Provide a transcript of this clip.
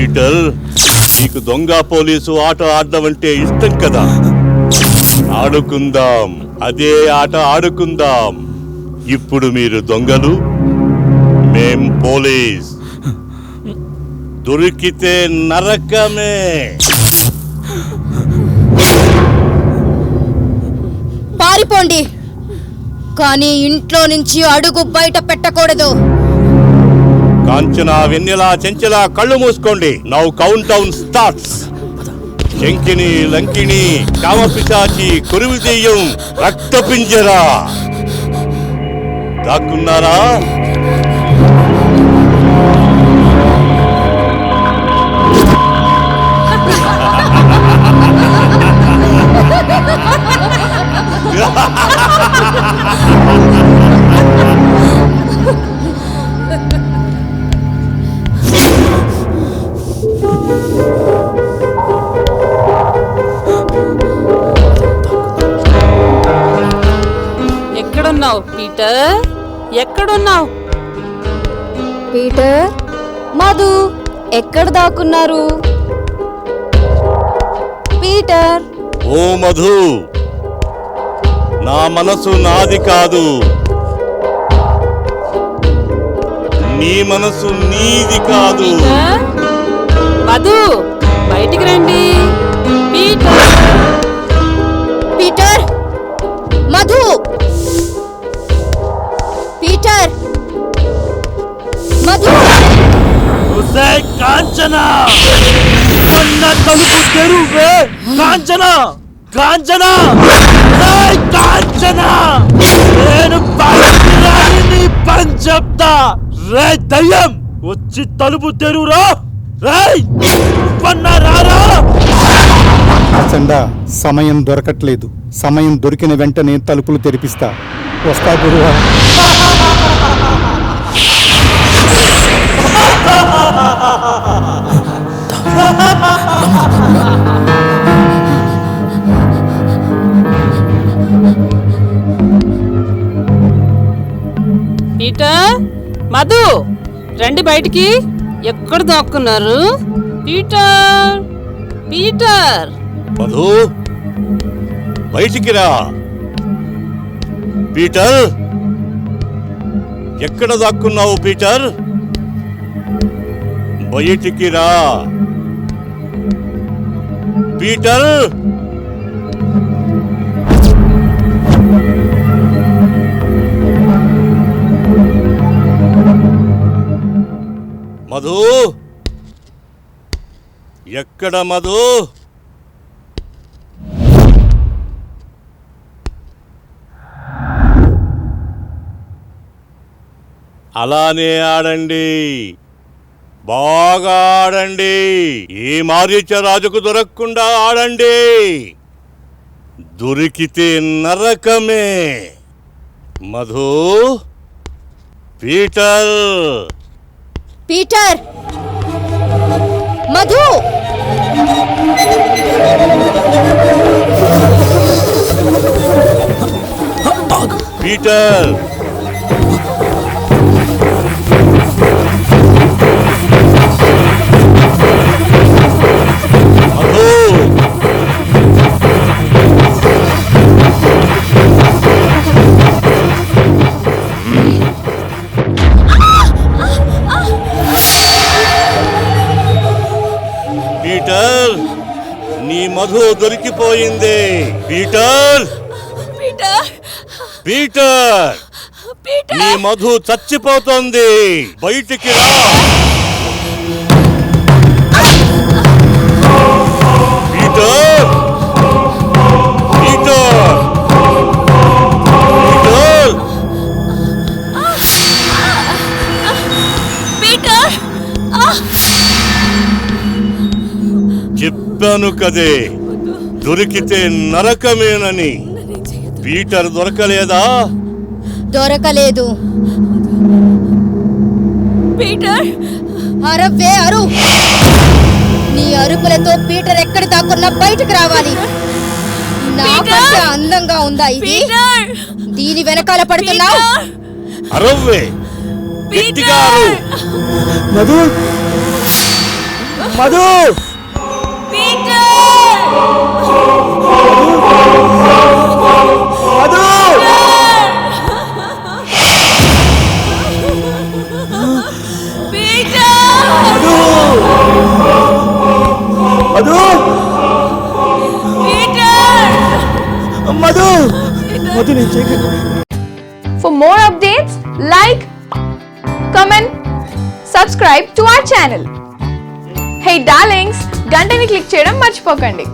Peter, నీకు దొంగ police ఆట ఆడడం అంటే ఇష్టం కదా? ఆడుకుందాం, అదే ఆట ఆడుకుందాం. ఇప్పుడు మీరు దొంగలు, మేం పోలీస్. దొరికితే నరకమే. పారిపోండి, కానీ ఇంట్లో నుంచి అడుగు బయట పెట్టకూడదు. కాంచన, వెన్నెల, చెంచల కళ్ళు మూసుకోండి. Now count down starts. శంకిని, లంకిణి, కామపిశాచి, కొరివి దెయ్యం, రక్తపింజరా. దాక్కున్నారా? ఎక్కడున్నావు పీటర్? ఎక్కడున్నావు పీటర్, మధు ఎక్కడ దాక్కున్నారు? పీటర్. ఓ మధు, నా మనసు నాది కాదు, నీ మనసు నీది కాదు. మధు, బయటికి రండి. Peter, Peter, Madhu, Peter, Madhu. Kanchana, తలుపు తెరువే. కాంచన, కాంచన, కాంచన, నేను నీ పని చెప్తా. రే దయ్యం, వచ్చి తలుపు తెరువురా. రారా. చండా, సమయం దొరకట్లేదు. సమయం దొరికిన వెంటనే తలుపులు తెరిపిస్తా. వస్తా గురువా. పీటర్, మధు, రండి బయటికి. ఎక్కడ దాక్కున్నారు? Peter, Peter. మధు, బయటికి రా. పీటర్, ఎక్కడ దాక్కున్నావు? పీటర్, బయటికి రా. పీటర్, మధు, ఎక్కడ మధు? అలానే ఆడండి, బాగా ఆడండి. ఏ మారీచరాజుకు దొరకకుండా ఆడండి. దొరికితే నరకమే. Madhu, Peter. Peter, Madhu. Peter, Peter, నీ మధు దొరికిపోయింది. పీటర్, పీటర్, పీటర్, నీ మధు చచ్చిపోతుంది. బయటికి రా. Peter, Peter, Peter. చెప్పాను కదే, దొరికితే నరకమేనని. పీటర్ దొరకలేదా? దొరకలేదు. పీటర్, అరవే అరు. నీ అరుపులతో పీటర్ ఎక్కడ దాక్కున్నా బయటకు రావాలి. నాకంటే అందంగా ఉందా ఇది? దీని వెనకాల పడుతున్నావు. అరవ్వే, గట్టిగా అరు. Madhu, Madhu Peter Madhu Peter Madhu Peter Madhu Madhu నేను చేయగలను. For more updates, like, comment, subscribe to our channel. Hey darlings, గంటని click చేయడం మర్చిపోకండి.